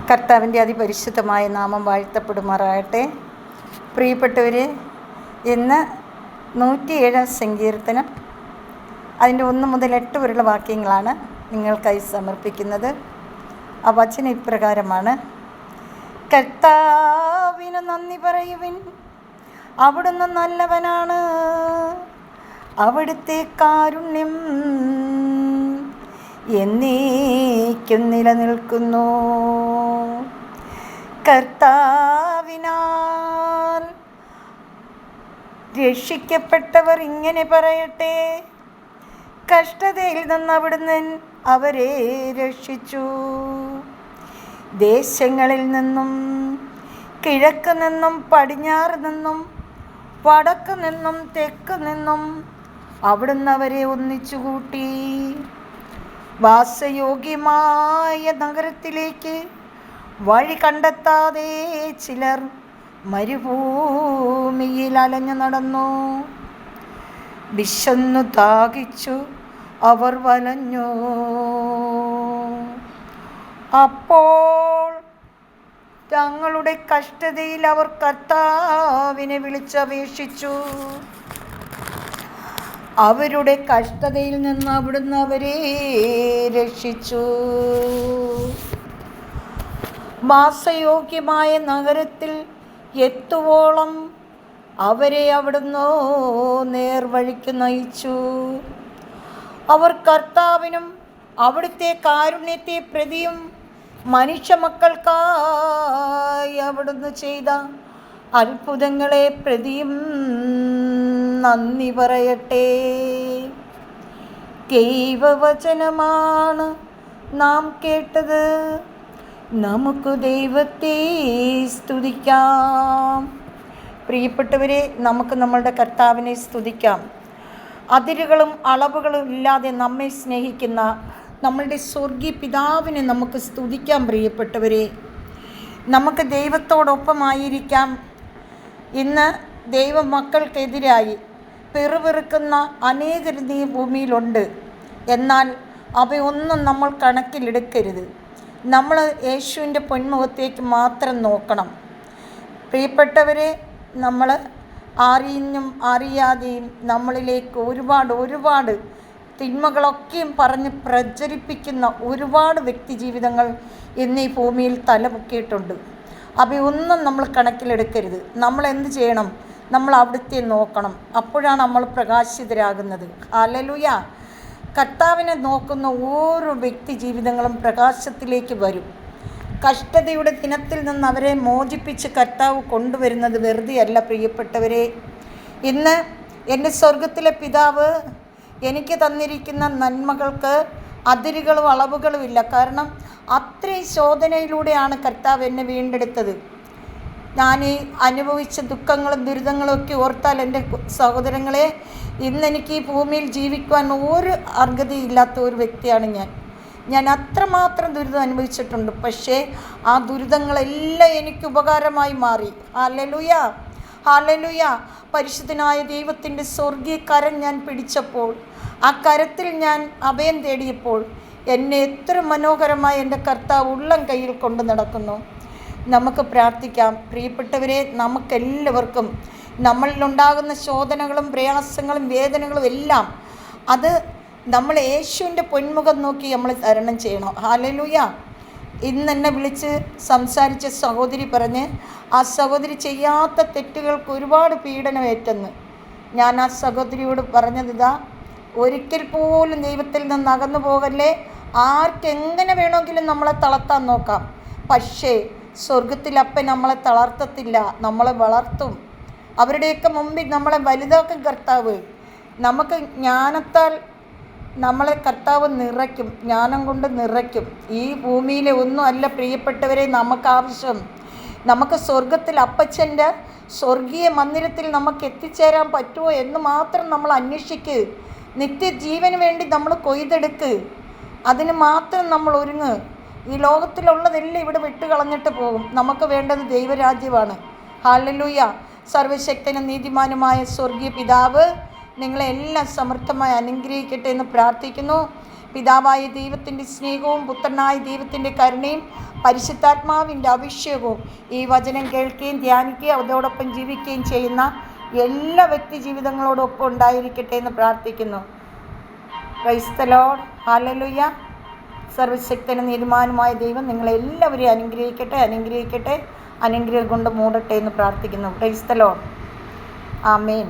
കർത്താവിൻ്റെ അതിപരിശുദ്ധമായ നാമം വാഴ്ത്തപ്പെടുമാറാകട്ടെ. പ്രിയപ്പെട്ടവർ, ഇന്ന് 107 സങ്കീർത്തനം അതിൻ്റെ 1 മുതൽ 8 വരെയുള്ള വാക്യങ്ങളാണ് നിങ്ങൾക്കായി സമർപ്പിക്കുന്നത്. ആ വചനം ഇപ്രകാരമാണ്: കർത്താവിന് നന്ദി പറയുവിൻ, അവിടുന്ന് നല്ലവനാണ്, അവിടുത്തെ കാരുണ്യം എന്നേക്കും നിലനിൽക്കുന്നു. കർത്താവിനാൽ രക്ഷിക്കപ്പെട്ടവർ ഇങ്ങനെ പറയട്ടെ: കഷ്ടതയിൽ നിന്ന് അവിടുന്ന് അവരെ രക്ഷിച്ചു. ദേശങ്ങളിൽ നിന്നും, കിഴക്ക് നിന്നും, പടിഞ്ഞാറ് നിന്നും, വടക്ക് നിന്നും, തെക്ക് നിന്നും അവിടുന്ന് അവരെ ഒന്നിച്ചുകൂട്ടി. വാസയോഗ്യമായ നഗരത്തിലേക്ക് വഴി കണ്ടെത്താതെ ചിലർ മരുഭൂമിയിൽ അലഞ്ഞു നടന്നു. വിശന്നു ദാഹിച്ചു അവർ വലഞ്ഞു. അപ്പോൾ തങ്ങളുടെ കഷ്ടതയിൽ അവർ കർത്താവിനെ വിളിച്ചപേക്ഷിച്ചു. അവരുടെ കഷ്ടതയിൽ നിന്ന് അവിടുന്ന് അവരെ രക്ഷിച്ചു. വാസയോഗ്യമായ നഗരത്തിൽ എത്തുവോളം അവരെ അവിടുന്ന് നേർവഴിക്ക് നയിച്ചു. അവർ കർത്താവിനും അവിടുത്തെ കാരുണ്യത്തെ പ്രതിയും മനുഷ്യമക്കൾക്കായി അവിടുന്ന് ചെയ്ത അത്ഭുതങ്ങളെ പ്രതിയും നന്ദി പറയട്ടെ. ദൈവവചനമാണ് നാം കേട്ടത്, നമുക്ക് ദൈവത്തെ സ്തുതിക്കാം. പ്രിയപ്പെട്ടവരെ, നമുക്ക് നമ്മളുടെ കർത്താവിനെ സ്തുതിക്കാം. അതിരുകളും അളവുകളും ഇല്ലാതെ നമ്മെ സ്നേഹിക്കുന്ന നമ്മളുടെ സ്വർഗീയ പിതാവിനെ നമുക്ക് സ്തുതിക്കാം. പ്രിയപ്പെട്ടവരെ, നമുക്ക് ദൈവത്തോടൊപ്പമായിരിക്കാം. ഇന്ന് ദൈവമക്കൾക്കെതിരായി പിറുപിറുക്കുന്ന അനേകർ ഈ ഭൂമിയിലുണ്ട്. എന്നാൽ അവയൊന്നും നമ്മൾ കണക്കിലെടുക്കരുത്. നമ്മൾ യേശുവിൻ്റെ പൊന്മുഖത്തേക്ക് മാത്രം നോക്കണം. പ്രിയപ്പെട്ടവരെ, നമ്മൾ അറിഞ്ഞും അറിയാതെയും നമ്മളിലേക്ക് ഒരുപാട് തിന്മകളൊക്കെയും പറഞ്ഞ് പ്രചരിപ്പിക്കുന്ന ഒരുപാട് വ്യക്തി ജീവിതങ്ങൾ ഇന്ന് ഈ ഭൂമിയിൽ തലപൊക്കിയിട്ടുണ്ട്. അവയൊന്നും നമ്മൾ കണക്കിലെടുക്കരുത്. നമ്മൾ എന്ത് ചെയ്യണം? നമ്മൾ അവിടുത്തെ നോക്കണം. അപ്പോഴാണ് നമ്മൾ പ്രകാശിതരാകുന്നത്. ഹല്ലേലൂയ. കർത്താവിനെ നോക്കുന്ന ഓരോ വ്യക്തി ജീവിതങ്ങളും പ്രകാശത്തിലേക്ക് വരും. കഷ്ടതയുടെ ദിനത്തിൽ നിന്ന് അവരെ മോചിപ്പിച്ച് കർത്താവ് കൊണ്ടുവരുന്നത് വെറുതെ അല്ല. പ്രിയപ്പെട്ടവരെ, ഇന്ന് എൻ്റെ സ്വർഗത്തിലെ പിതാവ് എനിക്ക് തന്നിരിക്കുന്ന നന്മകൾക്ക് അതിരുകളും അളവുകളുമില്ല. കാരണം അത്രയും ശോധനയിലൂടെയാണ് കർത്താവ് എന്നെ വീണ്ടെടുത്തത്. ഞാൻ ഈ അനുഭവിച്ച ദുഃഖങ്ങളും ദുരിതങ്ങളും ഒക്കെ ഓർത്താൽ എൻ്റെ സഹോദരങ്ങളെ, ഇന്നെനിക്ക് ഈ ഭൂമിയിൽ ജീവിക്കുവാൻ ഒരു അർഹതയില്ലാത്ത ഒരു വ്യക്തിയാണ് ഞാൻ അത്രമാത്രം ദുരിതം അനുഭവിച്ചിട്ടുണ്ട്. പക്ഷേ ആ ദുരിതങ്ങളെല്ലാം എനിക്ക് ഉപകാരമായി മാറി. Hallelujah, hallelujah. പരിശുദ്ധനായ ദൈവത്തിൻ്റെ സ്വർഗീയ കരം ഞാൻ പിടിച്ചപ്പോൾ, ആ കരത്തിൽ ഞാൻ അഭയം തേടിയപ്പോൾ എന്നെ എത്ര മനോഹരമായി എൻ്റെ കർത്താവ് ഉള്ളം കയ്യിൽ കൊണ്ട് നടക്കുന്നു. നമുക്ക് പ്രാർത്ഥിക്കാം. പ്രിയപ്പെട്ടവരെ, നമുക്കെല്ലാവർക്കും നമ്മളിലുണ്ടാകുന്ന ശോധനകളും പ്രയാസങ്ങളും വേദനകളും എല്ലാം അത് നമ്മൾ യേശുവിൻ്റെ പൊന്മുഖം നോക്കി നമ്മൾ തരണം ചെയ്യണം. ഹല്ലേലൂയ. ഇന്ന് എന്നെ വിളിച്ച് സംസാരിച്ച സഹോദരി പറഞ്ഞ് ആ സഹോദരി ചെയ്യാത്ത തെറ്റുകൾക്ക് ഒരുപാട് പീഡനമേറ്റെന്ന്. ഞാൻ ആ സഹോദരിയോട് പറഞ്ഞതിതാ, ഒരിക്കൽ പോലും ദൈവത്തിൽ നിന്ന് അകന്നു പോകല്ലേ. ആർക്കെങ്ങനെ വേണമെങ്കിലും നമ്മളെ തളർത്താൻ നോക്കാം, പക്ഷേ സ്വർഗത്തിലപ്പൻ നമ്മളെ തളർത്തത്തില്ല, നമ്മളെ വളർത്തും. അവരുടെയൊക്കെ മുമ്പിൽ നമ്മളെ വലുതാക്കും കർത്താവ്. നമുക്ക് ജ്ഞാനത്താൽ നമ്മളെ കർത്താവ് നിറയ്ക്കും, ജ്ഞാനം കൊണ്ട് നിറയ്ക്കും. ഈ ഭൂമിയിലെ ഒന്നും അല്ല പ്രിയപ്പെട്ടവരെ നമുക്ക് ആവശ്യം. നമുക്ക് സ്വർഗത്തിൽ അപ്പച്ചൻ്റെ സ്വർഗീയ മന്ദിരത്തിൽ നമുക്ക് എത്തിച്ചേരാൻ പറ്റുമോ എന്ന് മാത്രം നമ്മൾ അന്വേഷിക്ക്. നിത്യജീവന് വേണ്ടി നമ്മൾ കൊയ്തെടുക്ക്. അതിന് മാത്രം നമ്മൾ ഒരുങ്ങ്. ഈ ലോകത്തിലുള്ളതെല്ലാം ഇവിടെ വിട്ടുകളഞ്ഞിട്ട് പോകും. നമുക്ക് വേണ്ടത് ദൈവരാജ്യമാണ്. ഹല്ലേലൂയ. സർവശക്തനും നീതിമാനുമായ സ്വർഗീയ പിതാവ് നിങ്ങളെ എല്ലാം സമൃദ്ധമായി അനുഗ്രഹിക്കട്ടെ എന്ന് പ്രാർത്ഥിക്കുന്നു. പിതാവായ ദൈവത്തിൻ്റെ സ്നേഹവും പുത്രനായ ദൈവത്തിൻ്റെ കരുണയും പരിശുദ്ധാത്മാവിൻ്റെ അഭിഷേകവും ഈ വചനം കേൾക്കുകയും ധ്യാനിക്കുകയും അതോടൊപ്പം ജീവിക്കുകയും ചെയ്യുന്ന എല്ലാ വ്യക്തി ജീവിതങ്ങളോടൊപ്പം ഉണ്ടായിരിക്കട്ടെ എന്ന് പ്രാർത്ഥിക്കുന്നു. Praise the Lord. ഹല്ലേലൂയ. സർവശക്തനും നീതിമാനുമായ ദൈവം നിങ്ങളെല്ലാവരെയും അനുഗ്രഹിക്കട്ടെ, അനുഗ്രഹം കൊണ്ട് മൂടട്ടെ എന്ന് പ്രാർത്ഥിക്കുന്നു. Praise the Lord. ആമേൻ.